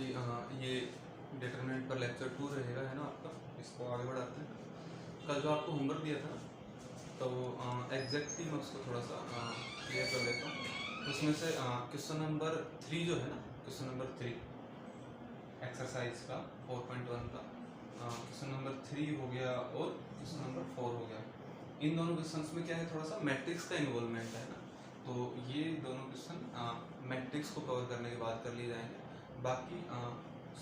अभी ये डिटरमिनेंट पर लेक्चर 2 रहेगा, है ना आपका। इसको आगे बढ़ाते हैं। कल जो आपको होमवर्क दिया था तो एग्जैक्टली मैं उसको थोड़ा सा क्लियर कर देता हूँ। उसमें से क्वेश्चन नंबर 3 जो है ना, क्वेश्चन नंबर 3 एक्सरसाइज का 4.1 का क्वेश्चन नंबर 3 हो गया और क्वेश्चन नंबर 4 हो गया। इन दोनों क्वेश्चंस में क्या है, थोड़ा सा मैट्रिक्स का इन्वॉल्वमेंट है ना, तो ये दोनों क्वेश्चन मैट्रिक्स को कवर करने के बाद कर लिए जाएंगे। बाकी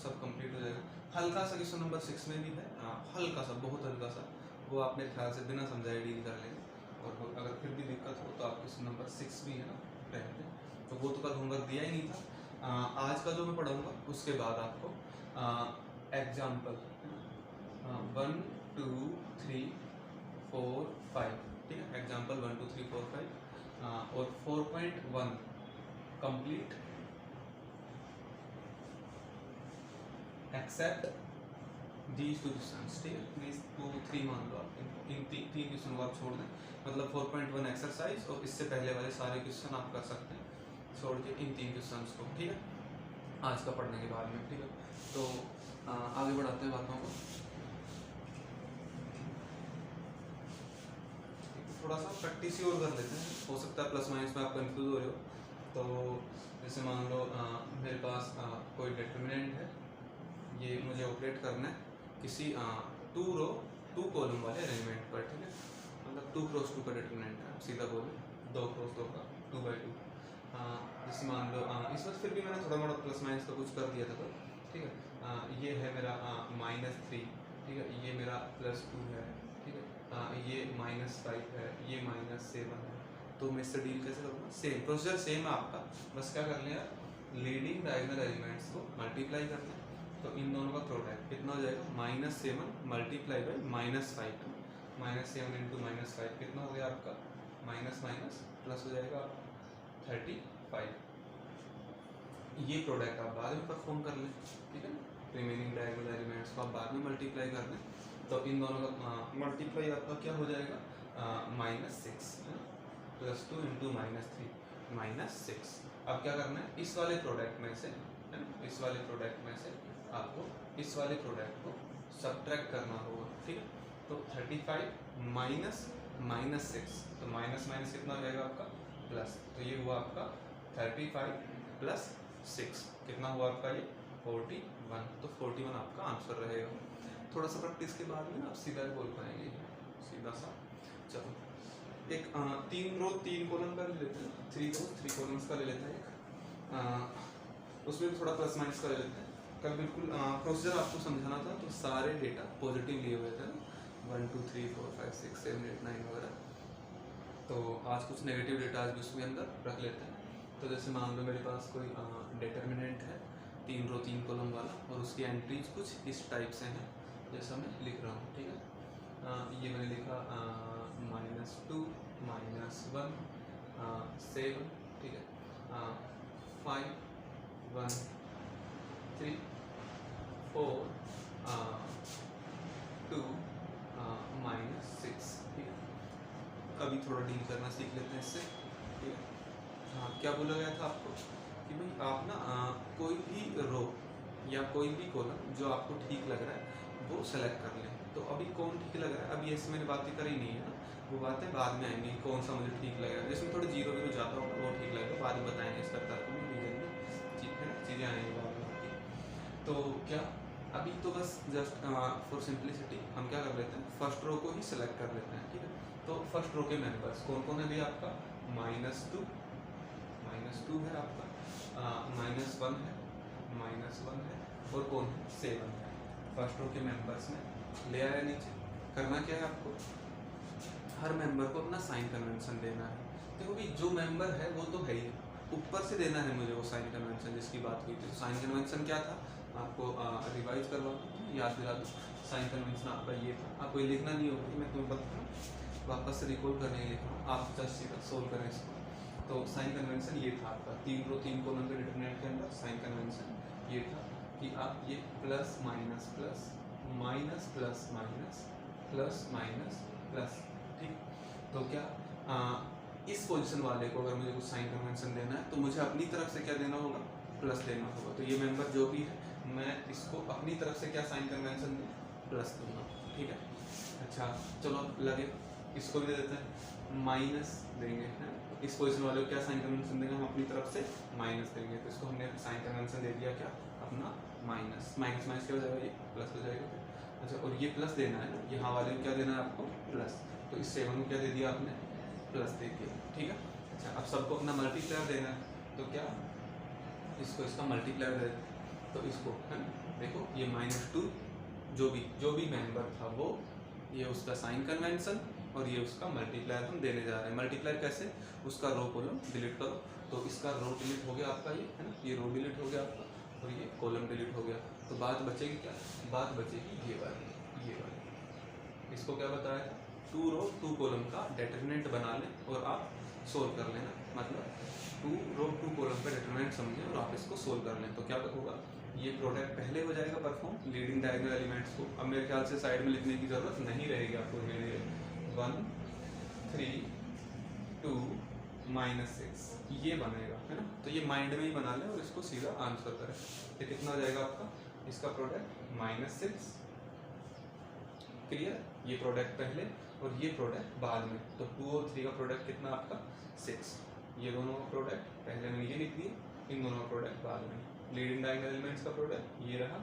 सब कंप्लीट हो जाएगा। हल्का सा क्वेश्चन नंबर 6 में भी है, हल्का सा, बहुत हल्का सा, वो आप मेरे ख्याल से बिना समझाए डील कर लेंगे। और अगर फिर भी दिक्कत हो तो आप क्वेश्चन नंबर 6 भी है ना रहते हैं, तो वो तो कल होमवर्क दिया ही नहीं था। आज का जो मैं पढ़ाऊँगा उसके बाद आपको एग्जाम्पल 1 2 3 4 5, ठीक है, एग्जाम्पल 1 2 3 4 5 और 4.1 complete except these two questions, ठीक है। प्लीज 2 3 मान लो आप, इन तीन क्वेश्चन को आप छोड़ दें, मतलब 4.1 एक्सरसाइज और इससे पहले वाले सारे क्वेश्चन आप कर सकते हैं छोड़ के इन 3 क्वेश्चंस को, ठीक है, आज का पढ़ने के बाद में, ठीक है। तो आगे बढ़ाते हैं बातों को। थोड़ा सा प्रैक्टिस ही और कर लेते हैं, हो सकता है प्लस माइनस में आप कंफ्यूज हो रहे हो। तो जैसे मान लो मेरे पास कोई डिटरमिनेंट है, ये मुझे ऑपरेट करना है किसी 2 रो 2 कॉलम वाले अरेंजमेंट पर, ठीक है, मतलब 2 क्रॉस 2 का डिटरमिनेंट है, आप सीधा बोले 2 क्रॉस 2 का 2/2। जैसे मान लो इस वक्त फिर भी मैंने थोड़ा मोड़ा प्लस माइनस का कुछ कर दिया था, तो ठीक है, ये है मेरा -3, ठीक है, ये मेरा +2 है, ठीक है, ये -5 है, ये -7 है। तो मैं इससे डील कैसे करूँगा, सेम प्रोसीजर सेम है आपका, बस क्या कर लिया, लीडिंग डायगोनल एलिमेंट्स को मल्टीप्लाई करना है। तो इन दोनों का प्रोडक्ट कितना हो जाएगा, -7 मल्टीप्लाई बाई -5, -7 इंटू -5 कितना हो गया आपका, माइनस माइनस प्लस हो जाएगा 35। ये प्रोडक्ट आप बाद में परफॉर्म कर लें, ठीक है ना, रिमेनिंग डायगोनल एलिमेंट्स को आप बाद में मल्टीप्लाई कर लें। तो इन दोनों का मल्टीप्लाई आपका क्या हो जाएगा, -6 है ना, +2 इंटू -3 -6। अब क्या करना है, इस वाले प्रोडक्ट में से, है ना, इस वाले प्रोडक्ट में से आपको इस वाले प्रोडक्ट को सब्ट्रैक्ट करना होगा, ठीक है। तो 35 माइनस -6, तो माइनस माइनस कितना हो जाएगा आपका प्लस, तो ये हुआ आपका 35 प्लस 6 कितना हुआ आपका ये 41, तो 41 आपका आंसर रहेगा। थोड़ा सा प्रैक्टिस के बाद में आप सीधा बोल पाएंगे, सीधा सा। चलो एक 3 रो 3 कॉलम का ले लेते हैं, 3 रो 3 कॉलम्स का ले लेते हैं एक, उसमें भी थोड़ा प्लस माइनस का ले लेते हैं। कल बिल्कुल प्रोसीजर आपको समझाना था, तो सारे डेटा पॉजिटिव लिए हुए थे, 1 2 3 4 5 6 7 8 9 वगैरह। तो आज कुछ नेगेटिव डेटा आज भी उसके अंदर रख लेते हैं। तो जैसे मान लो मेरे पास कोई डिटरमिनेंट है 3 रो 3 कॉलम वाला, और उसकी एंट्रीज कुछ इस टाइप से हैं जैसा मैं लिख रहा हूँ, ठीक है। ये मैंने लिखा -2 -1 7, ठीक है, 5 1 3 4 2 -6, ठीक है। अभी थोड़ा डील करना सीख लेते हैं इससे, ठीक है। हाँ, क्या बोला गया था आपको कि भाई आप ना कोई भी रो या कोई भी कॉलम जो आपको ठीक लग रहा है वो सेलेक्ट कर लें। तो अभी कौन ठीक लग रहा है, अभी ऐसे मैंने बातें करी नहीं है ना, वो बातें बाद में आएंगी, कौन सा मुझे ठीक लगेगा, जिसमें थोड़े जीरो वीरो ज़्यादा होगा वो ठीक लगेगा, बाद में बताएंगे इसका तर्क में, रीजन में, ठीक है ना, चीज़ें आएंगी बाद में आपकी। तो क्या अभी तो बस जस्ट फॉर सिंप्लिसिटी हम क्या कर लेते हैं, फर्स्ट रो को ही सिलेक्ट कर लेते हैं, ठीक है। तो फर्स्ट रो के मेंबर्स कौन कौन है भी आपका, -2 है आपका, -1 है, -1 है, और कौन है 7 है। फर्स्ट रो के मेंबर्स में ले आया नीचे, करना क्या है आपको, हर मेंबर को अपना साइन कन्वेंशन देना है। देखो भी जो मेंबर है वो तो है ही, ऊपर से देना है मुझे वो साइन कन्वेंशन जिसकी बात हुई थी। साइन कन्वेंशन क्या था, आपको रिवाइज करवा याद दिला दूँ। साइन कन्वेंशन आपका ये था, आपको ये लिखना नहीं होगा, मैं तुम्हें बता रहा हूँ, वापस से रिकॉल करने के लिए लिख रहा हूँ, आप जस्ट सीधा सोल्व करें इसको। तो साइन कन्वेंशन ये था आपका, 3 रो 3 कॉलम के डिटरमिनेंट के अंदर साइन कन्वेंशन ये था कि आप ये plus minus plus minus plus minus plus minus plus, ठीक। तो क्या इस पोजीशन वाले को अगर मुझे कुछ साइन कन्वेंशन देना है तो मुझे अपनी तरफ से क्या देना होगा, प्लस देना होगा। तो ये मेंबर जो भी है मैं इसको अपनी तरफ से क्या साइन कन्वेंशन दूँ, प्लस दूंगा, ठीक है। अच्छा चलो लगे, इसको भी दे देते हैं, माइनस देंगे, है। इस पोजीशन वाले को क्या साइन कन्वेंशन देंगे, हम अपनी तरफ से माइनस देंगे, तो इसको हमने साइन कन्वेंशन दे दिया क्या, अपना माइनस। माइनस माइनस क्या हो जाएगा, ये प्लस हो जाएगा। अच्छा और ये प्लस देना है ना, यहाँ वाले को क्या देना है आपको, प्लस, तो इस 7 को क्या दे दिया आपने, प्लस दे दिया, ठीक है। अच्छा अब सबको अपना मल्टीप्लायर देना है, तो क्या इसको इसका मल्टीप्लायर दे, तो इसको है ना, देखो ये -2 जो भी मेंबर था वो, ये उसका साइन कन्वेंशन और ये उसका मल्टीप्लायर हम देने जा रहे हैं। मल्टीप्लायर कैसे, उसका रो कॉलम डिलीट करो, तो इसका रो डिलीट हो गया आपका, ये है ना, ये रो डिलीट हो गया आपका और ये कॉलम डिलीट हो गया, तो बात बचेगी क्या, बात बचेगी ये वाली। इसको क्या बताया था, 2 रो 2 कॉलम का डिटरमिनेंट बना लें और आप सोल्व कर लेना, मतलब 2 रो 2 कॉलम का डिटरमिनेंट समझें और आप इसको सोल्व कर लें, तो क्या होगा, ये प्रोडक्ट पहले हो जाएगा परफॉर्म लीडिंग डायगोनल एलिमेंट्स को। अब मेरे ख्याल से साइड में लिखने की जरूरत नहीं रहेगी आपको, धीरे धीरे 1 3 2 -6 ये बनेगा, है ना, तो ये माइंड में ही बना लें और इसको सीधा आंसर करें। तो कितना हो जाएगा आपका, इसका प्रोडक्ट -6, क्लियर, ये प्रोडक्ट पहले और ये प्रोडक्ट बाद में, तो 2 और 3 का प्रोडक्ट कितना आपका 6, ये दोनों का प्रोडक्ट पहले में ये लिख दिए, इन दोनों का प्रोडक्ट बाद में। लीडिंग डायगोनल एलिमेंट्स का प्रोडक्ट ये रहा,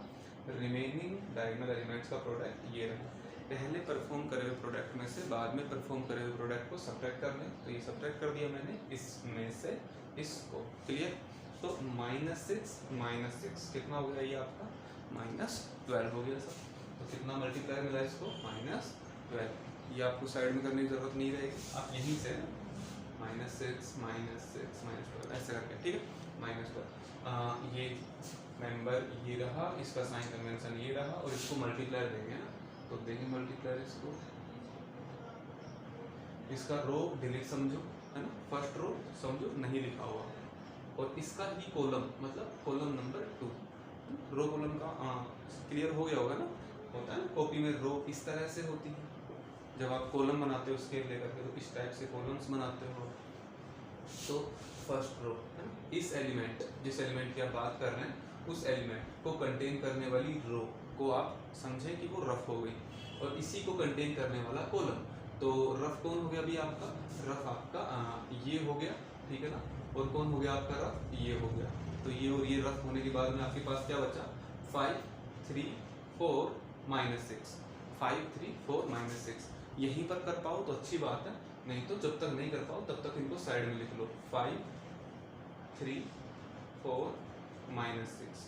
रिमेनिंग डायगोनल एलिमेंट्स का प्रोडक्ट ये रहा। पहले परफॉर्म करे हुए प्रोडक्ट में से बाद में परफॉर्म करे हुए प्रोडक्ट को सब्ट्रैक्ट कर लें, तो ये सब्ट्रैक्ट कर दिया मैंने इसमें से इसको, क्लियर। तो -6 कितना हो गया, ये आपका -12 हो गया सर। तो कितना मल्टीप्लाई मिला इसको, -12, ये आपको साइड में करने की जरूरत नहीं रहेगी, आप यहीं से -6 -12 ऐसे करके, ठीक है, -12। ये मेंबर ये रहा, इसका साइन कन्वेंशन ये रहा और इसको मल्टीप्लायर देंगे ना, तो देंगे मल्टीप्लायर इसको, इसका रो डिलीट समझो, है ना, फर्स्ट रो समझो नहीं लिखा हुआ, और इसका ही कॉलम मतलब कॉलम नंबर 2, रो कॉलम का क्लियर हो गया होगा ना, होता है ना कॉपी में रो इस तरह से होती है, जब आप कॉलम बनाते हो स्केल लेकर के, तो इस टाइप से कॉलम्स बनाते हो। तो फर्स्ट रो है ना, इस एलिमेंट जिस एलिमेंट की आप बात कर रहे हैं उस एलिमेंट को कंटेन करने वाली रो को आप समझें कि वो रफ हो गई, और इसी को कंटेन करने वाला कॉलम, तो रफ कौन हो गया अभी आपका, रफ आपका ये हो गया, ठीक है ना, और कौन हो गया आपका रफ, ये हो गया। तो ये और ये रफ होने के बाद में आपके पास क्या बचा, 5 3 4 -6, 5 3 4 -6, यहीं पर कर पाओ तो अच्छी बात है, नहीं तो जब तक नहीं कर पाओ तब तक इनको साइड में लिख लो, 5 3 4 -6,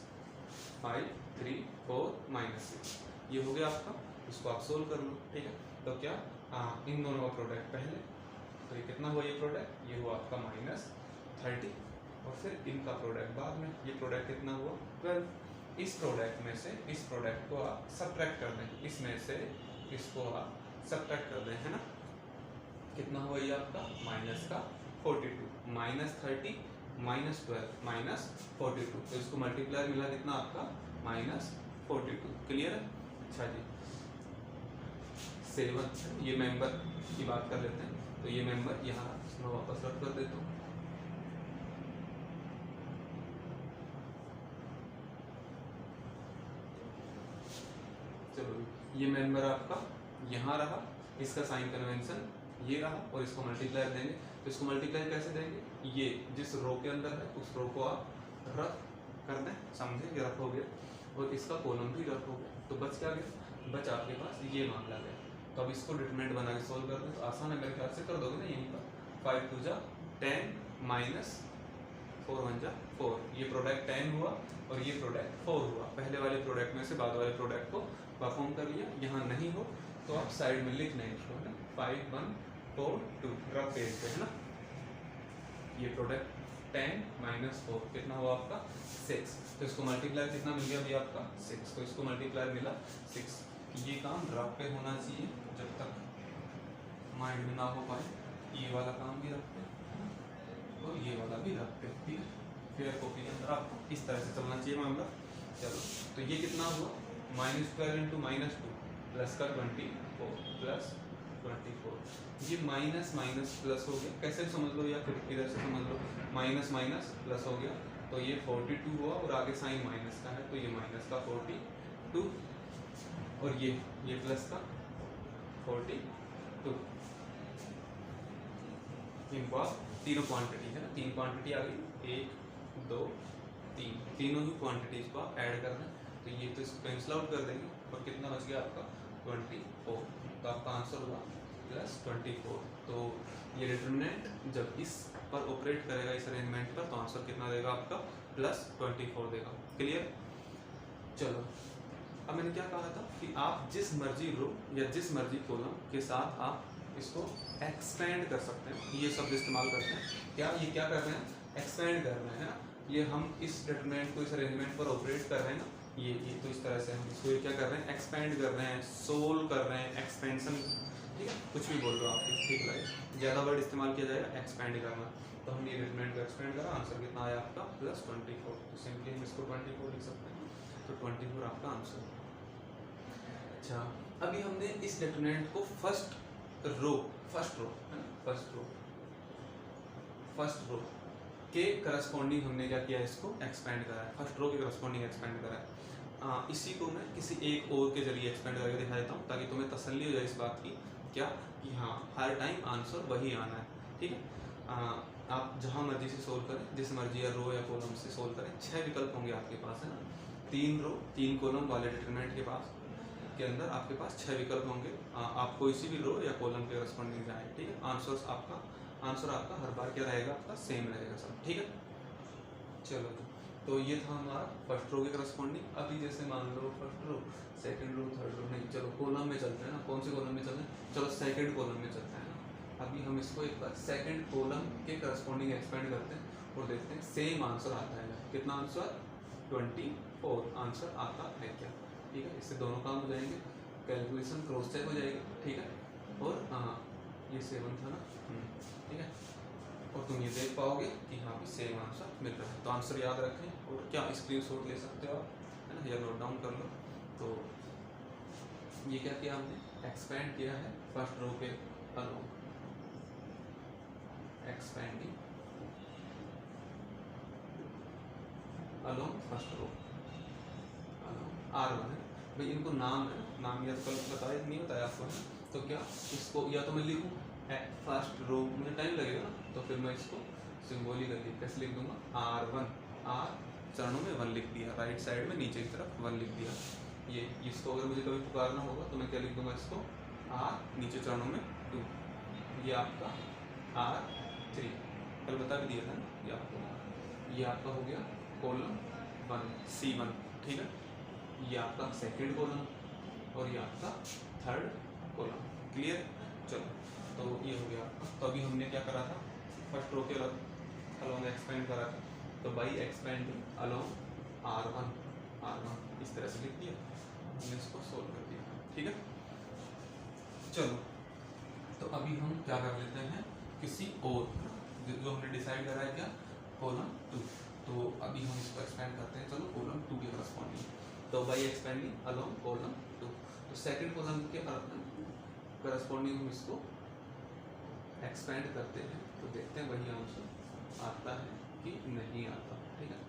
5 3 4 -6, ये हो गया आपका, इसको आप सोल्व कर लो, ठीक है। तो क्या इन दोनों का प्रोडक्ट पहले, तो ये कितना हुआ, ये प्रोडक्ट ये हुआ आपका -30, और फिर इनका प्रोडक्ट बाद में, ये प्रोडक्ट कितना हुआ 12। इस प्रोडक्ट में से इस प्रोडक्ट को आप सब्ट्रैक्ट कर दें, इसमें से इसको आप सब्ट्रैक्ट कर दें, है ना, कितना हुआ ये आपका -42, -30 -12 -42, तो इसको मल्टीप्लायर मिला कितना आपका -42, क्लियर है। अच्छा जी 7, ये मेंबर की बात कर लेते हैं, तो ये मेंबर यहाँ मैं वापस रख कर देता हूँ, चलो ये मेंबर आपका यहाँ रहा, इसका साइन कन्वेंशन ये रहा, और इसको मल्टीप्लायर देंगे, तो इसको मल्टीप्लाई कैसे देंगे, ये जिस रो के अंदर है उस रो को आप रफ कर दें, समझे ये रफ हो गया, और इसका कॉलम भी रफ हो गया, तो बच क्या गया, बच आपके पास ये मामला गया। तो अब इसको डिटरमिनेंट बना के सोल्व कर दें, तो आसान है मेरे ख्याल से, कर दोगे ना यहीं पर, 5 2 जा 10 -4 1 जा 4, ये प्रोडक्ट 10 हुआ और ये प्रोडक्ट 4 हुआ, पहले वाले प्रोडक्ट में से बाद वाले प्रोडक्ट को परफॉर्म कर लिया। यहाँ नहीं हो तो आप साइड में लिख लें इसको, है ना, 5 1 4 2 रफ पेज पे, है ना, ये प्रोडक्ट 10 -4 कितना हुआ आपका 6, तो इसको मल्टीप्लायर कितना मिल गया अभी आपका 6, तो इसको मल्टीप्लायर मिला 6। ये काम रफ पे होना चाहिए जब तक माइंड में ना हो पाए, ये वाला काम भी रफ पे और ये वाला भी रफ पे, ठीक है, फिर कॉपी के अंदर आपको इस तरह से चलना चाहिए मामला। चलो तो ये कितना हुआ -12 × -2 प्लस का 24 प्लस 24, ये माइनस माइनस प्लस हो गया, कैसे समझ लो या फिर इधर से समझ लो, माइनस माइनस प्लस हो गया, तो ये 42 हुआ और आगे साइन माइनस का है तो ये माइनस का 42 और ये प्लस का 42। इनका तीनों क्वांटिटी है ना, 3 क्वांटिटी आ गई, 1 2 3, तीनों ही क्वांटिटीज को आप ऐड करना है। तो ये तो इसको कैंसिल आउट कर देंगे और कितना बच गया आपका 24। तो आपका आंसर हुआ +24। तो ये डिटरमिनेंट जब इस पर ऑपरेट करेगा इस अरेंजमेंट पर तो आंसर कितना देगा आपका +24 देगा। क्लियर। चलो अब मैंने क्या कहा था कि आप जिस मर्जी रो या जिस मर्जी कॉलम के साथ आप इसको एक्सपेंड कर सकते हैं, ये शब्द इस्तेमाल करते हैं। ये क्या कर रहे हैं, एक्सपेंड कर रहे हैं ना। ये हम इस डिटरमिनेंट को इस अरेंजमेंट पर ऑपरेट कर रहे हैं ना, ये तो इस तरह से हम इसको क्या कर रहे हैं, एक्सपेंड कर रहे हैं, सोल्व कर रहे हैं, एक्सपेंशन, ठीक है, कुछ भी बोल रहे हो आप, ठीक लगे, ज़्यादा वर्ड इस्तेमाल किया जाएगा, एक्सपेंड करना। तो हम ये डिटरमिनेंट को एक्सपेंड करा, आंसर कितना आया आपका +24। तो सिंपली हम इसको 24 लिख सकते हैं, तो 24 आपका आंसर। अच्छा, अभी हमने इस डिटरमिनेंट को फर्स्ट रो के करस्पॉन्डिंग हमने क्या किया, इसको एक्सपेंड करा है, फर्स्ट रो के करस्पॉन्डिंग एक्सपेंड करा है। इसी को मैं किसी एक और के जरिए एक्सपेंड करके दिखा देता हूँ ताकि तुम्हें तसल्ली हो जाए इस बात की, क्या कि हाँ हर टाइम आंसर वही आना है, ठीक है। आप जहाँ मर्जी से सोल्व करें, जिस मर्जी या रो या कॉलम से सोल्व करें, 6 विकल्प होंगे आपके पास, है ना। 3 रो 3 कॉलम वाले डिटरमिनेंट के पास के अंदर आपके पास 6 विकल्प होंगे। आप कोई सी भी रो या कॉलम के करस्पॉन्डिंग जाए, ठीक है। आंसर आपका हर बार क्या रहेगा, आपका सेम रहेगा सब, ठीक है। चलो तो ये था हमारा फर्स्ट रो के करस्पॉन्डिंग। अभी जैसे मान लो first row, second row, third row नहीं, चलो कॉलम में चलते हैं ना। कौन से कॉलम में चलते हैं, चलो सेकंड कॉलम में चलते हैं ना। अभी हम इसको एक बार सेकंड कॉलम के करस्पॉन्डिंग एक्सपेंड करते हैं और देखते हैं सेम आंसर आता है। कितना आंसर, 24 आंसर आता है क्या, ठीक है। इससे दोनों काम हो जाएंगे, कैलकुलेशन क्रॉस चेक हो जाएगी, ठीक है। और ये 7 था ना, ठीक है। और तुम ये देख पाओगे कि हाँ भी सेम आंसर मिल रहा है। तो आंसर याद रखें और क्या स्क्रीनशॉट ले सकते हो आप, है ना, या नोट डाउन कर लो। तो ये क्या किया हमने, एक्सपेंड किया है फर्स्ट रो के along, expanding along first row, along R1 है भाई। इनको नाम है, नाम या तो कल बताया नहीं बताया आपको, है। तो क्या इसको या तो मैं लिखूँ फर्स्ट रो, मुझे टाइम लगेगा ना, तो फिर मैं इसको सिंबॉलिकली कैसे लिख दूंगा, R1, R चरणों में 1 लिख दिया, राइट साइड में नीचे की तरफ 1 लिख दिया। ये इसको अगर मुझे कभी पुकारना होगा तो मैं क्या लिख दूंगा, इसको R नीचे चरणों में 2, ये आपका R3 कल बता भी दिया था ना, ये आपका हो गया कॉलम 1 C1, ठीक है। ये आपका सेकंड कॉलम और ये आपका थर्ड कॉलम, क्लियर। चलो तो ये हो गया आपका। तो अभी हमने क्या करा था, फर्स्ट रो के अलोंग एक्सपेंड करा था, तो बाई एक्सपेंडिंग अलोंग R1 इस तरह से लिख दिया, हमने इसको सोल्व कर दिया, ठीक है। चलो तो अभी हम क्या कर लेते हैं, किसी और जो हमने डिसाइड करा है क्या, कॉलम 2। तो अभी हम इसको एक्सपेंड करते हैं, चलो कॉलम 2 के करस्पॉन्डिंग। तो बाई एक्सपेंडिंग अलोंग कॉलम 2, तो सेकंड कॉलम के करस्पॉन्डिंग हम इसको एक्सपेंड करते हैं, तो देखते हैं वही आंसर आता है कि नहीं आता, ठीक है।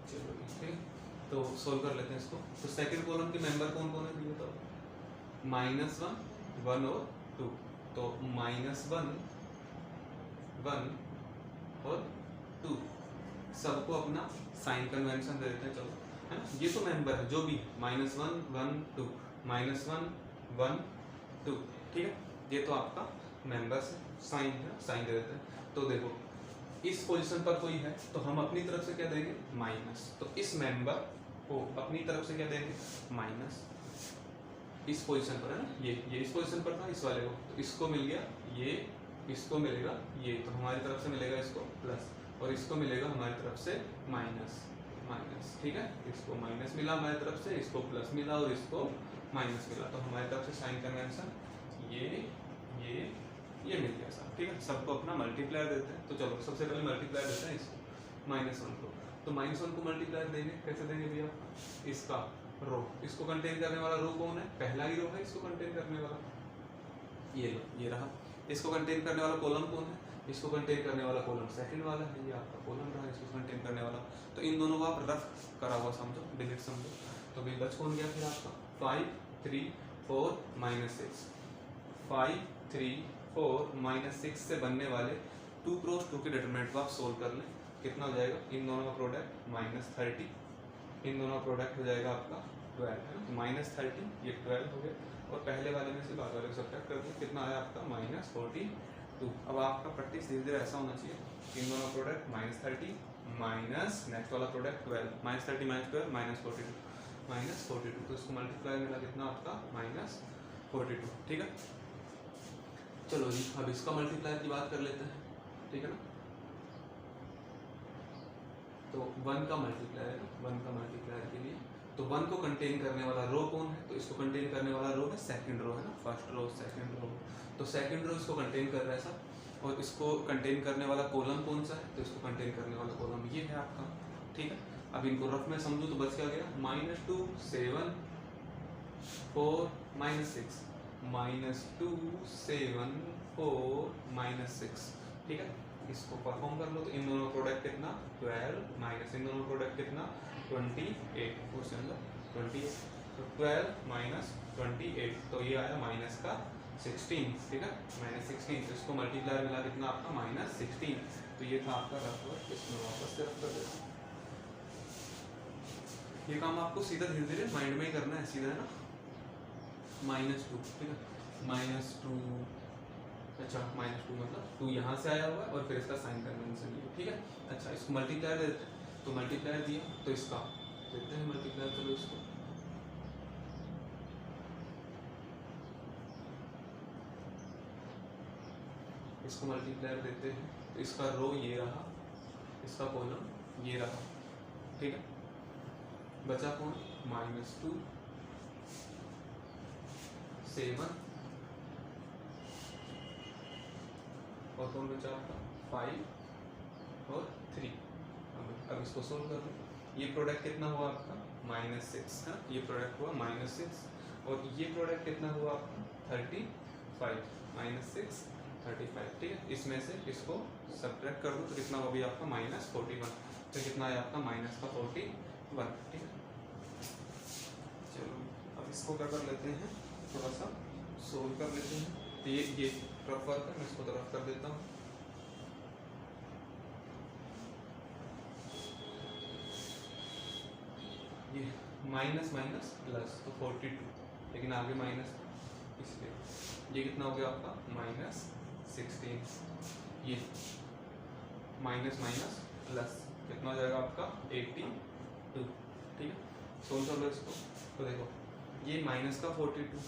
चलो ठीक है, तो सोल्व कर लेते हैं इसको। तो सेकंड कॉलम के मेंबर कौन कौन है ये बताओ, -1, 1 और 2। तो -1, 1 और 2 सबको अपना साइन कन्वेंशन दे देते हैं, चलो, है ना। ये तो मेंबर है जो भी -1, 1, 2, -1, 1, 2, ठीक है। ये तो आपका मेंबर्स है, साइन है, साइन दे देते हैं। तो देखो इस पोजीशन पर कोई है तो हम अपनी तरफ से क्या देंगे, माइनस। तो इस मेंबर को अपनी तरफ से क्या देंगे, माइनस। इस पोजीशन पर है ना, ये इस पोजीशन पर था, इस वाले को, तो इसको मिल गया ये, इसको मिलेगा ये, तो हमारी तरफ से मिलेगा इसको प्लस, और इसको मिलेगा हमारी तरफ से माइनस, ठीक है। इसको माइनस मिला हमारी तरफ से, इसको प्लस मिला और इसको माइनस मिला, तो हमारी तरफ से साइन कन्वेंशन ये मिल गया सब, ठीक है। सबको अपना मल्टीप्लायर देते हैं। तो चलो सबसे पहले मल्टीप्लायर देते हैं इसको, -1 को, तो -1 को मल्टीप्लाई देंगे, कैसे देंगे भैया, इसका रो, इसको कंटेन करने वाला रो कौन है, पहला ही रो है इसको कंटेन करने वाला, ये लो ये रहा। इसको कंटेन करने वाला कॉलम कौन है, इसको कंटेन करने वाला कॉलम सेकंड वाला है, ये आपका कॉलम रहा इसको कंटेन करने वाला। तो इन दोनों को आप रफ करा हुआ समझो, डिलीट समझो। तो भी बच कौन गया फिर आपका 5 3 4 -6, 5 3 4 -6 से बनने वाले 2 क्रॉस 2 के डिटरमिनेंट को आप सोल्व कर लें, कितना हो जाएगा, इन दोनों का प्रोडक्ट -30, इन दोनों का प्रोडक्ट हो जाएगा आपका 12 है ना, तो -30 ये 12 हो गया, और पहले वाले में से बाद वाले को सब्ट्रैक्ट कर दिया, कितना आया आपका -42। अब आपका प्रैक्टिस धीरे धीरे ऐसा होना चाहिए, इन दोनों प्रोडक्ट -30 माइनस नेक्स्ट वाला प्रोडक्ट 12, -30 - 12 -42, तो इसको मल्टीप्लाई मिला कितना आपका -42, ठीक है। चलो जी अब इसका मल्टीप्लाई की बात कर लेते हैं, ठीक है ना। तो 1 का मल्टीप्लायर है, 1 का मल्टीप्लायर के लिए, तो 1 को कंटेन करने वाला रो कौन है, तो इसको कंटेन करने वाला रो है सेकंड रो है ना, फर्स्ट रो सेकंड रो, तो सेकंड रो इसको कंटेन कर रहा है सब, और इसको कंटेन करने वाला कॉलम कौन सा है, तो इसको कंटेन करने वाला कॉलम ये है आपका, ठीक है। अब इनको रफ में समझो तो बच क्या गया, -2 7 4 -6, -2 7 4 -6, ठीक है। इसको परफॉर्म कर लो, तो इन दोनों प्रोडक्ट कितना 12 माइनस इन दोनों प्रोडक्ट कितना 28, क्वेश्चन 28, तो 12 - 28, तो ये आया माइनस का 16, ठीक है, -16, तो इसको मल्टीप्लाई मिला कितना आपका -16, तो ये था आपका रफ वर्क, इसमें वापस से रफ कर देते हैं। ये काम आपको सीधा धीरे धीरे माइंड में ही करना है, सीधा है ना, -2, ठीक है, -2, अच्छा -2 मतलब 2 यहाँ से आया हुआ है और फिर इसका साइन कन्वेंशन लिया, ठीक है। अच्छा इसको मल्टीप्लायर देते हैं, तो मल्टीप्लायर दिया तो इसका देते हैं मल्टीप्लायर, चलो इसको मल्टीप्लायर देते हैं, तो इसका रो ये रहा, इसका कॉलम ये रहा, ठीक है। बचा कौन, -2 7 और कौन बचा आपका 5 और 3। अब इसको सोल्व कर लो, ये प्रोडक्ट कितना हुआ आपका -6 है, ये प्रोडक्ट हुआ -6, और ये प्रोडक्ट कितना हुआ आपका 35, -6 35, ठीक है। इसमें से इसको सब्ट्रैक्ट कर दो तो कितना हो गया आपका -41, तो कितना है आपका -41, ठीक है। चलो अब इसको क्या कर लेते हैं, थोड़ा सा सोल्व कर लेते हैं, तो ये रफ वर्क है, मैं इसको तो रफ कर देता हूँ। ये माइनस माइनस प्लस तो 42, लेकिन आगे माइनस था इसलिए ये कितना हो गया आपका -16, ये माइनस माइनस प्लस कितना हो जाएगा आपका 82, ठीक है। सोल्व कर लो इसको, तो देखो ये माइनस का 42,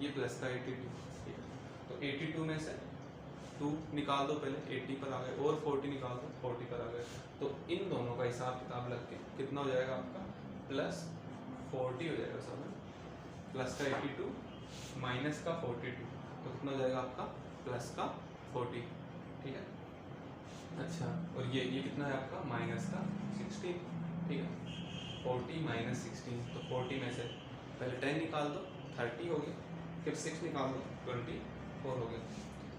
ये प्लस का 82, ठीक है। तो 82 में से 2 निकाल दो पहले, 80 पर आ गए, और 40 निकाल दो, 40 पर आ गए, तो इन दोनों का हिसाब किताब लग के कितना हो जाएगा आपका +40 हो जाएगा सब, प्लस का 82 माइनस का 42, तो कितना हो जाएगा आपका प्लस का 40, ठीक है। अच्छा और ये कितना है आपका माइनस का 16, ठीक है। 40 - 16, तो 40 में से पहले 10 निकाल दो 30 हो गया, फिर 6 निकाल दो 24 हो गया,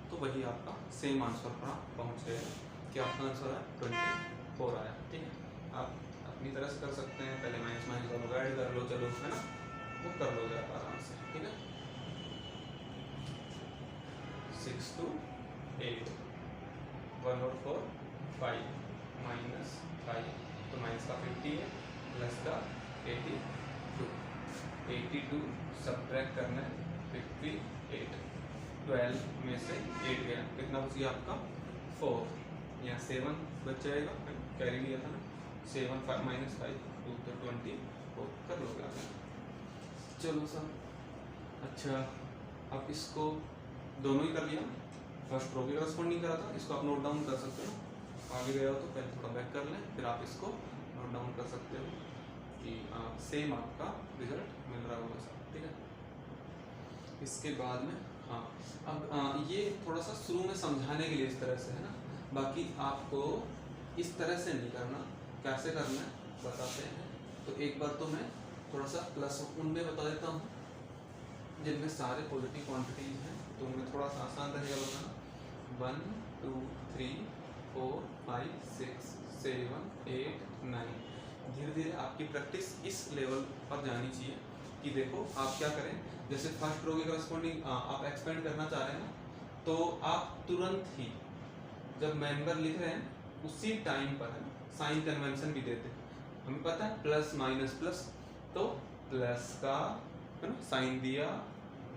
तो वही आपका सेम आंसर पर आप पहुँच गए कि आपका आंसर है 24 आया, ठीक है। आप अपनी तरह से कर सकते हैं, पहले माइनस माइनस वाला ऐड कर लो, चलो है ना, वो कर लोगे आप आराम से, ठीक है। 6 to 8, 1 और 4 5 -5, तो माइनस का 50 है, प्लस का 82 सब्ट्रैक्ट करना है 58, 12 में से 8 गया, कितना बच गया आपका 4, यहाँ 7 बच जाएगा, कैरी लिया था ना, 7 5 -5 2 तो 24 कर लोगे आप, चलो सर। अच्छा अब इसको दोनों ही कर लिया, फर्स्ट रो के करस्पॉन्डिंग करा था, इसको आप नोट डाउन कर सकते हो, आगे गया हो तो पहले थोड़ा बैक कर लें, फिर आप इसको नोट डाउन कर सकते हो कि सेम आपका रिजल्ट मिल रहा होगा सर, ठीक है। इसके बाद में हाँ अब ये थोड़ा सा शुरू में समझाने के लिए इस तरह से है ना, बाकी आपको इस तरह से नहीं करना, कैसे करना है बताते हैं। तो एक बार तो मैं थोड़ा सा प्लस उनमें बता देता हूँ जिनमें सारे पॉजिटिव क्वांटिटीज हैं, तो उनमें थोड़ा सा आसान रहेगा बताना। 1 2 3 4 5 6 7 8 9। धीरे धीरे आपकी प्रैक्टिस इस लेवल पर जानी चाहिए कि देखो आप क्या करें, जैसे फर्स्ट रो के करस्पॉन्डिंग आप एक्सपेंड करना चाह रहे हैं ना, तो आप तुरंत ही जब मेंबर लिख रहे हैं उसी टाइम पर है साइन कन्वेंशन भी देते हैं। हमें पता है प्लस माइनस प्लस, तो प्लस का है ना साइन दिया,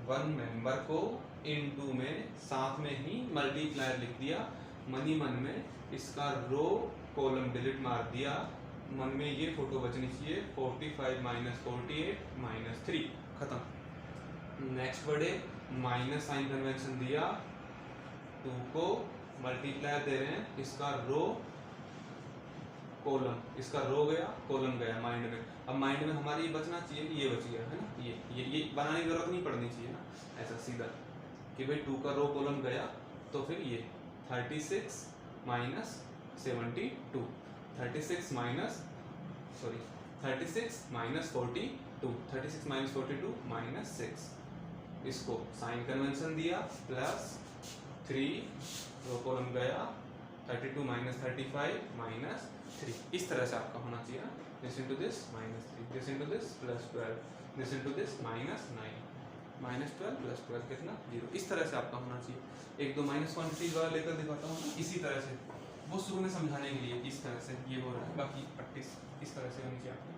वन मेंबर को इनटू में साथ में ही मल्टीप्लायर लिख दिया, मन ही मन में इसका रो कॉलम डिलीट मार दिया, मन में ये फोटो बचनी चाहिए 45 माइनस 48 माइनस 3, खत्म। Next word minus sign convention दिया, 2 को मल्टीप्लायर दे रहे हैं, इसका रो कॉलम, इसका रो गया कॉलम गया माइंड में। अब माइंड में हमारे ये बचना चाहिए कि ये बच गया है ना, ये बनाने की जरूरत नहीं पड़नी चाहिए ना, ऐसा सीधा कि भाई 2 का रो कॉलम गया, तो फिर ये 36 माइनस 72, 36 माइनस 42, 36 माइनस 42 माइनस 6, इसको साइन कन्वेंशन दिया प्लस 3 रो कॉलम गया, 32 माइनस 35 माइनस 3, इस तरह से आपका होना चाहिए। This into this minus 3, this into this plus 12, this into this minus 9, minus 12 plus 12 कितना 0, इस तरह से आपका होना चाहिए। एक दो माइनस क्वांटिटी वाला लेकर दिखाता हूँ इसी तरह से, वो शुरू में समझाने के लिए इस तरह से ये हो रहा है, बाकी प्रैक्टिस इस तरह से होनी चाहिए आपकी।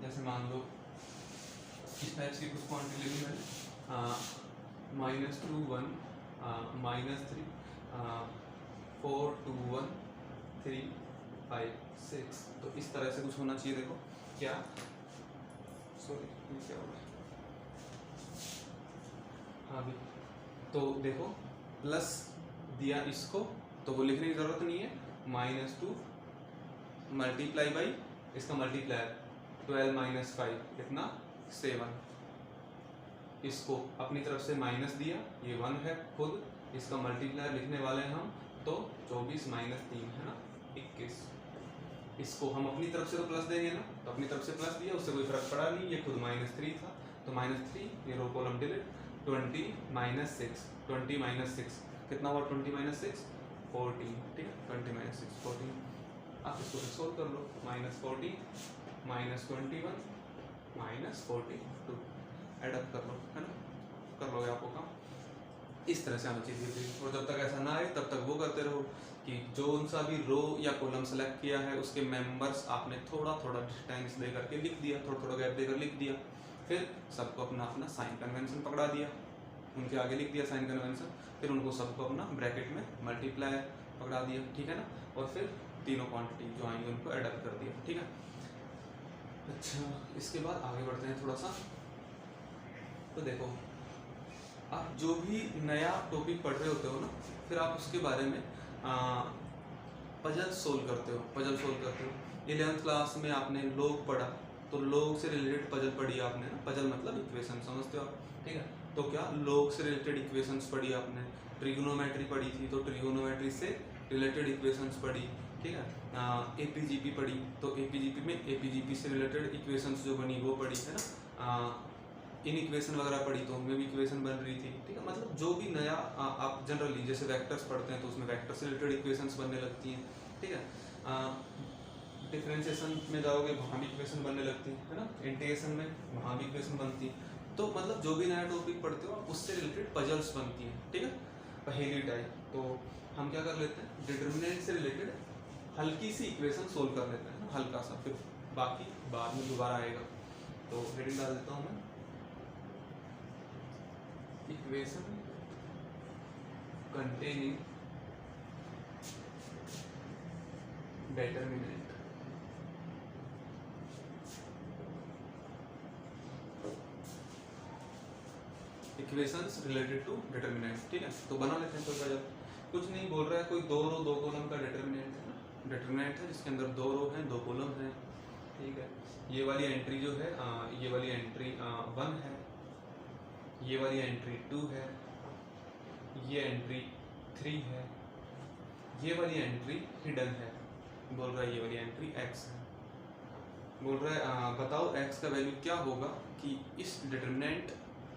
जैसे मान लो इस टाइप की कुछ क्वांटिटी लेनी है, -2 1 -3 4 2 1 3 5 6, तो इस तरह से कुछ होना चाहिए। देखो क्या, सॉरी ये क्या हो रहा है, हाँ भी, तो देखो प्लस दिया इसको, तो वो लिखने की जरूरत नहीं है, -2 मल्टीप्लाई बाई इसका मल्टीप्लायर 12 माइनस 5 कितना 7, इसको अपनी तरफ से माइनस दिया, ये 1 है खुद, इसका मल्टीप्लायर लिखने वाले हैं हम, तो 24 माइनस 3 है ना 21, इसको हम अपनी तरफ से तो प्लस देंगे ना, तो अपनी तरफ से प्लस दिया, उससे कोई फर्क पड़ा नहीं, ये खुद -3 था, तो -3 ये row column delete, 20 minus 6, 20 minus 6 कितना हुआ, 20 माइनस 6 14, ठीक है, 20 माइनस 6 14, आप इसको सोल्व कर लो, -40 माइनस 21 माइनस 42, एडअप कर लो, है ना, कर लोगे आपको काम इस तरह से आना चाहिए। और जब तक ऐसा ना आए तब तक वो करते रहो कि जो उनसा भी रो या कॉलम सेलेक्ट किया है उसके मेंबर्स आपने थोड़ा थोड़ा डिस्टेंस दे करके लिख दिया, थोड़ा थोड़ा गैप देकर लिख दिया, फिर सबको अपना अपना साइन कन्वेंशन पकड़ा दिया, उनके आगे लिख दिया साइन कन्वेंशन, फिर उनको सबको अपना ब्रैकेट में मल्टीप्लाई पकड़ा दिया, ठीक है ना, और फिर तीनों क्वांटिटी जो आएंगे उनको एडअप कर दिया, ठीक है। अच्छा, इसके बाद आगे बढ़ते हैं थोड़ा सा। तो देखो आप जो भी नया टॉपिक पढ़ रहे होते हो ना, फिर आप उसके बारे में पजल सोल्व करते हो। 11th क्लास में आपने लोग पढ़ा, तो लोग से रिलेटेड पजल पढ़ी आपने ना, पजल मतलब इक्वेशन, समझते हो आप, ठीक है। तो क्या लोग से रिलेटेड इक्वेशंस पढ़ी आपने, ट्रिग्नोमेट्री पढ़ी थी तो ट्रिग्नोमेट्री से रिलेटेड इक्वेशंस पढ़ी, ठीक है। एपीजीपी पढ़ी, तो एपीजीपी में एपीजीपी से रिलेटेड इक्वेशंस जो बनी वो पढ़ी, है ना। इन इक्वेशन वगैरह पढ़ी तो उनमें भी इक्वेशन बन रही थी, ठीक है। मतलब जो भी नया आप जनरली जैसे वेक्टर्स पढ़ते हैं तो उसमें वेक्टर से रिलेटेड इक्वेशंस बनने लगती हैं, ठीक है। डिफरेंशिएशन में जाओगे वहाँ भी इक्वेशन बनने लगती है ना, इंटीग्रेशन में वहाँ भी इक्वेशन बनती है, तो मतलब जो भी नया टॉपिक पढ़ते हो उससे रिलेटेड पजल्स बनती हैं, ठीक है, पहेली टाइप। तो हम क्या कर लेते हैं, डिटर्मिनेंट से रिलेटेड हल्की सी इक्वेशन सोल्व कर लेते हैं, हल्का सा, फिर बाकी बाद में दोबारा आएगा। तो हेडिंग डाल देता हूँ मैं, equation containing determinant, equations related to determinant, ठीक है। तो बना लेते हैं, कोई वजह कुछ नहीं बोल रहा है, कोई 2 रो 2 कॉलम का डिटर्मिनेंट है ना, डिटर्मिनेंट है जिसके अंदर 2 रो हैं 2 कॉलम हैं, ठीक है। ये वाली एंट्री जो है ये वाली एंट्री 1 है, ये वाली एंट्री 2 है, ये एंट्री 3 है, ये वाली एंट्री हिडन है, बोल रहा है ये वाली एंट्री x है। बोल रहा है बताओ x का वैल्यू क्या होगा कि इस डिटरमिनेंट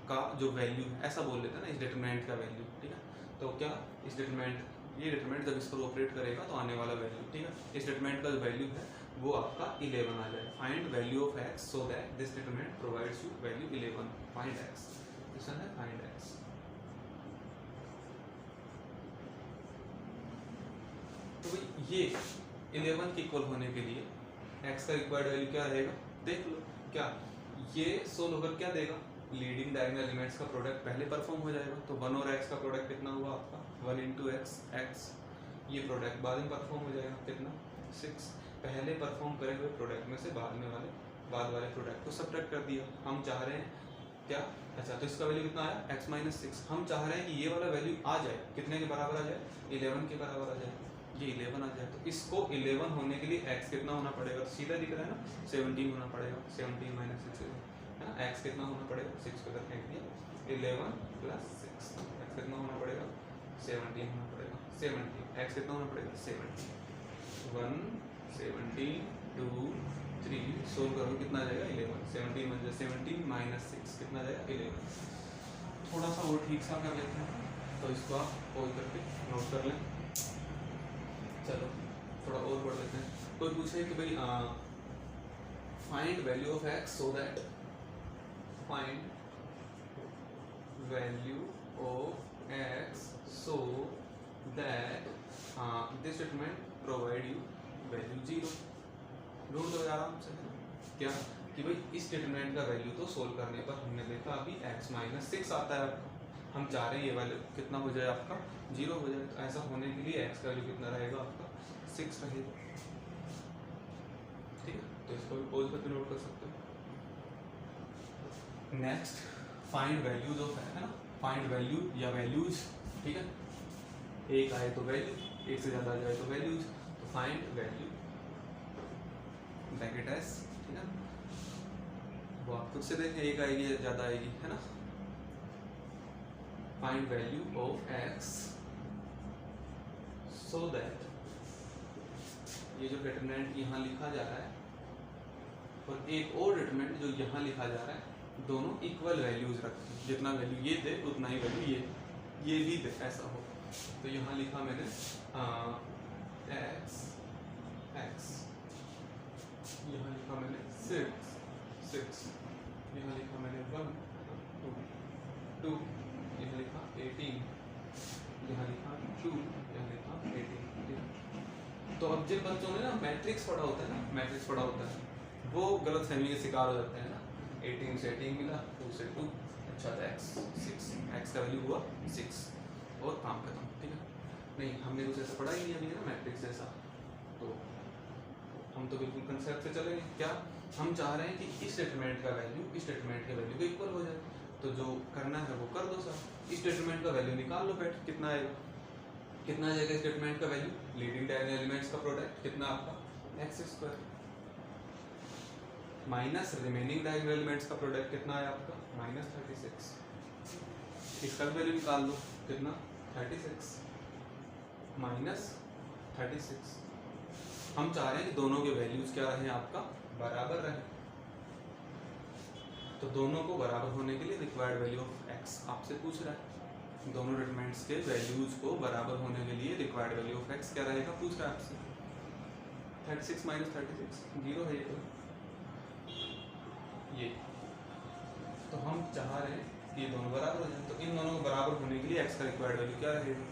का जो वैल्यू है, ऐसा बोल लेते हैं ना, इस डिटरमिनेंट का वैल्यू, ठीक है। तो क्या इस डिटरमिनेंट, ये डिटरमिनेंट जब इसको ऑपरेट करेगा तो आने वाला वैल्यू, ठीक है, इस डिटरमिनेंट का जो वैल्यू है वो आपका 11 आ जाएगा। Find value of x so that this determinant provides you value 11। Find x, question है फाइंड x। तो भाई ये 11 के इक्वल होने के लिए x का रिक्वायर्ड वैल्यू क्या रहेगा, देख लो। क्या ये सोल्व होकर क्या देगा, लीडिंग डायगोनल एलिमेंट्स का प्रोडक्ट पहले परफॉर्म हो जाएगा। तो 1 और x का प्रोडक्ट कितना हुआ आपका, 1 इंटू एक्स एक्स। ये प्रोडक्ट बाद में परफॉर्म हो जाएगा, कितना 6। पहले परफॉर्म करे हुए प्रोडक्ट में से बाद वाले प्रोडक्ट को सब्ट्रैक्ट कर दिया। हम चाह रहे हैं क्या, अच्छा तो इसका वैल्यू कितना आया x माइनस 6। हम चाह रहे हैं कि ये वाला वैल्यू आ जाए, कितने के बराबर आ जाए, 11 के बराबर आ जाए, ये 11 आ जाए। तो इसको 11 होने के लिए x कितना होना पड़ेगा, तो सीधा दिख रहा है ना, 17 होना पड़ेगा। 17 माइनस 6 है ना, x कितना होना पड़ेगा, 6 को रखें दिया, 11 प्लस 6, x कितना होना पड़ेगा, 17 होना पड़ेगा। 17 x कितना होना पड़ेगा, 17। 1 17 2 3 सोल्व करो कितना आ जाएगा, 11। 17 मतलब 17 माइनस 6 कितना आ जाएगा, 11। थोड़ा सा और ठीक सा कर लेते हैं, तो इसको आप पॉज करके नोट कर लें। चलो थोड़ा और पढ़ लेते हैं। कोई पूछे कि भाई find value of x so that, find value of x so that this statement provide you value 0। ढूंढ लो आराम से, क्या कि भाई इस डिटरमिनेंट का वैल्यू तो सोल्व करने पर हमने देखा अभी x माइनस 6 आता है आपका। हम चाह रहे हैं ये वैल्यू कितना हो जाए आपका, 0 हो जाए। तो ऐसा होने के लिए x का वैल्यू कितना रहेगा आपका, 6 रहेगा, ठीक है। तो इसको भी पोज करके नोट कर सकते हो। नेक्स्ट फाइंड वैल्यूज ऑफ, है ना, फाइंड वैल्यू या वैल्यूज, ठीक है। एक आए तो वैल्यू, एक से ज्यादा आ जाए तो वैल्यूज। तो फाइंड वैल्यू ब्रैकेट s, ठीक है, वो आप खुद से देखें, एक आएगी या ज्यादा आएगी, है ना। Find value of x so that, ये जो डिटरमिनेंट यहाँ लिखा जा रहा है और एक और डिटरमिनेंट जो यहाँ लिखा जा रहा है, दोनों इक्वल वैल्यूज रखें। जितना वैल्यू ये दे उतना ही वैल्यू ये भी दे, ऐसा हो। तो यहाँ लिखा मैंने x, यहाँ लिखा मैंने 6, यहाँ लिखा मैंने 1 2, यहाँ लिखा 18, यहाँ लिखा 2, यहाँ लिखा 18। तो अब जिन बच्चों ने ना मैट्रिक्स पढ़ा होता है ना, मैट्रिक्स पढ़ा होता है, वो गलत फहमी के शिकार हो जाते हैं ना। 18 से 18 मिला, 2 से 2, अच्छा था x 6, x का वैल्यू हुआ 6 और काम खत्म, ठीक है। नहीं, हमने कुछ ऐसा पढ़ा ही नहीं अभी, है ना, मैट्रिक्स जैसा। तो हम तो बिल्कुल कंसेप्ट से चलेंगे। क्या हम चाह रहे हैं कि इस स्टेटमेंट का वैल्यू इस स्टेटमेंट के वैल्यू के इक्वल हो जाए। तो जो करना है वो कर दो सर। इस स्टेटमेंट का वैल्यू निकाल लो, बैठ कितना आएगा, कितना आ जाएगा स्टेटमेंट का वैल्यू, लीडिंग डायगोनल एलिमेंट्स का प्रोडक्ट कितना आपका, x² minus remaining diagonal elements का प्रोडक्ट कितना है आपका, माइनस 36। इसका वैल्यू निकाल लो, कितना 36 माइनस 36। हम चाह रहे हैं कि दोनों के वैल्यूज क्या रहे आपका, बराबर रहे। तो दोनों को बराबर होने के लिए रिक्वायर्ड वैल्यू ऑफ x आपसे पूछ रहा है। दोनों डिटरमिनेंट्स के वैल्यूज को बराबर होने के लिए रिक्वायर्ड वैल्यू ऑफ x क्या रहेगा, पूछ रहा है आपसे। 36 माइनस 36 0 है ये। तो हम चाह रहे हैं कि ये दोनों बराबर हो जाए। तो इन दोनों को बराबर होने के लिए x का रिक्वायर्ड वैल्यू क्या रहेगा।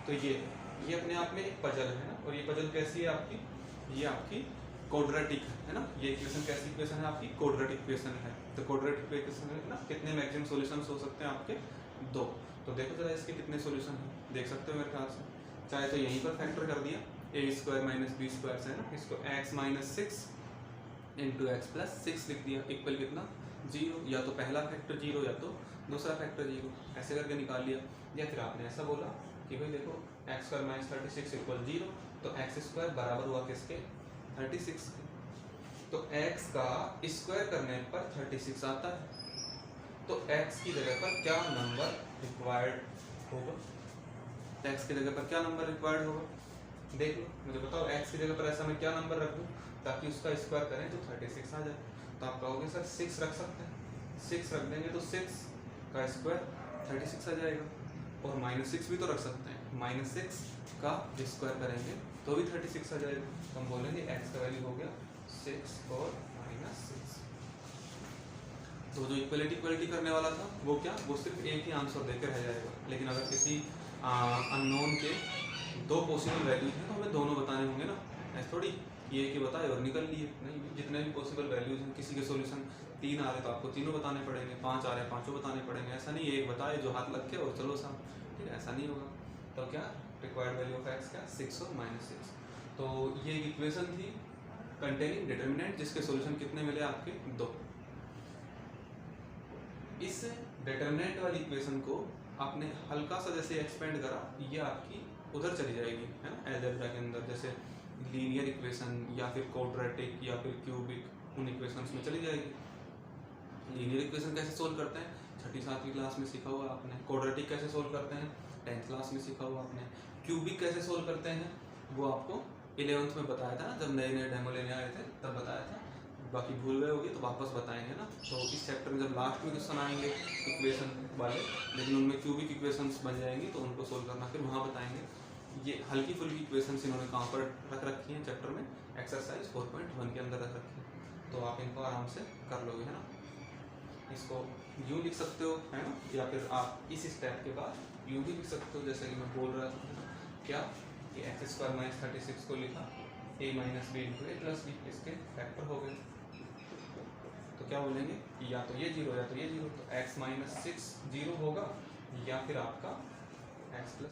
तो ये अपने आप में एक पजल है ना। और ये पजल कैसी है आपकी, ये आपकी क्वाड्रेटिक है ना। ये इक्वेशन कैसी इक्वेशन है आपकी, क्वाड्रेटिक इक्वेशन है। तो क्वाड्रेटिक इक्वेशन है ना, कितने मैक्सिमम सॉल्यूशंस हो सकते हैं आपके, 2। तो देखो जरा इसके कितने सॉल्यूशन हैं, देख सकते हो मेरे ख्याल से। चाहे तो यहीं पर फैक्टर कर दिया, a² माइनस b² से है ना, इसको x minus 6 into x plus 6 लिख दिया, इक्वल कितना 0। या तो पहला फैक्टर 0 या तो दूसरा फैक्टर 0, ऐसे करके निकाल लिया। या फिर आपने ऐसा बोला कि भाई देखो x² माइनस 36 इक्वल 0, तो x² बराबर हुआ किसके, 36 के। तो x का स्क्वायर करने पर 36 आता है। तो x की जगह पर क्या नंबर रिक्वायर्ड होगा, x की जगह पर क्या नंबर रिक्वायर्ड होगा, देख लो, मुझे बताओ x की जगह पर ऐसा मैं क्या नंबर रख दूँ ताकि उसका स्क्वायर करें तो 36 आ जाए। तो आप कहोगे सर 6 रख सकते हैं, 6 रख देंगे तो 6 का स्क्वायर 36 आ जाएगा। और -6 भी तो रख सकते हैं, -6 का स्क्वायर करेंगे तो भी 36 आ जाएगा। तो हम बोलेंगे x का वैल्यू हो गया 6 और -6। तो जो इक्वलिटी करने वाला था वो क्या, वो सिर्फ एक ही आंसर देकर रह जाएगा। लेकिन अगर किसी अननोन के दो पॉसिबल वैल्यूज हैं तो हमें दोनों बताने होंगे ना, ऐसे थोड़ी ये कि बताए और निकल लिए, नहीं, जितने भी पॉसिबल वैल्यूज हैं, किसी के सॉल्यूशन 3 आ रहे तो आपको तीनों बताने पड़ेंगे, 5 आ रहे हैं 5 बताने पड़ेंगे। ऐसा नहीं एक बताए जो हाथ लग के और चलो साहब, ठीक है, ऐसा नहीं होगा। तो क्या रिक्वायर्ड वैल्यू ऑफ x क्या 6 और -6। तो ये एक इक्वेशन थी कंटेनिंग डिटर्मिनेंट जिसके सॉल्यूशन कितने मिले आपके 2। इस डिटर्मिनेंट वाली इक्वेशन को आपने हल्का सा जैसे एक्सपेंड करा, ये आपकी उधर चली जाएगी, है ना, अलजेब्रा के अंदर, जैसे लीनियर इक्वेशन या फिर क्वाड्रेटिक या फिर क्यूबिक, उन इक्वेशंस में चली जाएगी। लीनियर इक्वेशन कैसे सोल्व करते हैं 6ठी 7वीं क्लास में सीखा हुआ आपने। क्वाड्रेटिक कैसे सोल्व करते हैं 10th क्लास में सीखा हुआ आपने। क्यूबिक कैसे सोल्व करते हैं वो आपको 11th में बताया था, जब नए नए डेमो लेने आए थे तब बताया था। बाकी भूल गए होगी तो वापस बताएंगे ना। तो इस चैप्टर में जब लास्ट में क्वेश्चन आएंगे इक्वेशन वाले, लेकिन उनमें क्यूबिक इक्वेशंस बन जाएंगी तो उनको सोल्व करना फिर वहाँ बताएंगे। ये हल्की फुल्की इक्वेशंस इन्होंने कहाँ पर रख रखी हैं चैप्टर में, एक्सरसाइज 4.1 के अंदर रख रखी है। तो आप इनको आराम से कर लोगे, है ना। इसको यूँ लिख सकते हो, है ना, या फिर आप इस स्टेप के बाद यूँ भी लिख सकते हो, जैसे कि मैं बोल रहा था क्या कि x² - 36 को लिखा a - b × a + b, इसके फैक्टर हो गए। तो क्या बोलेंगे, या तो ये 0 या तो ये 0, तो x - 6 0 होगा या फिर आपका x +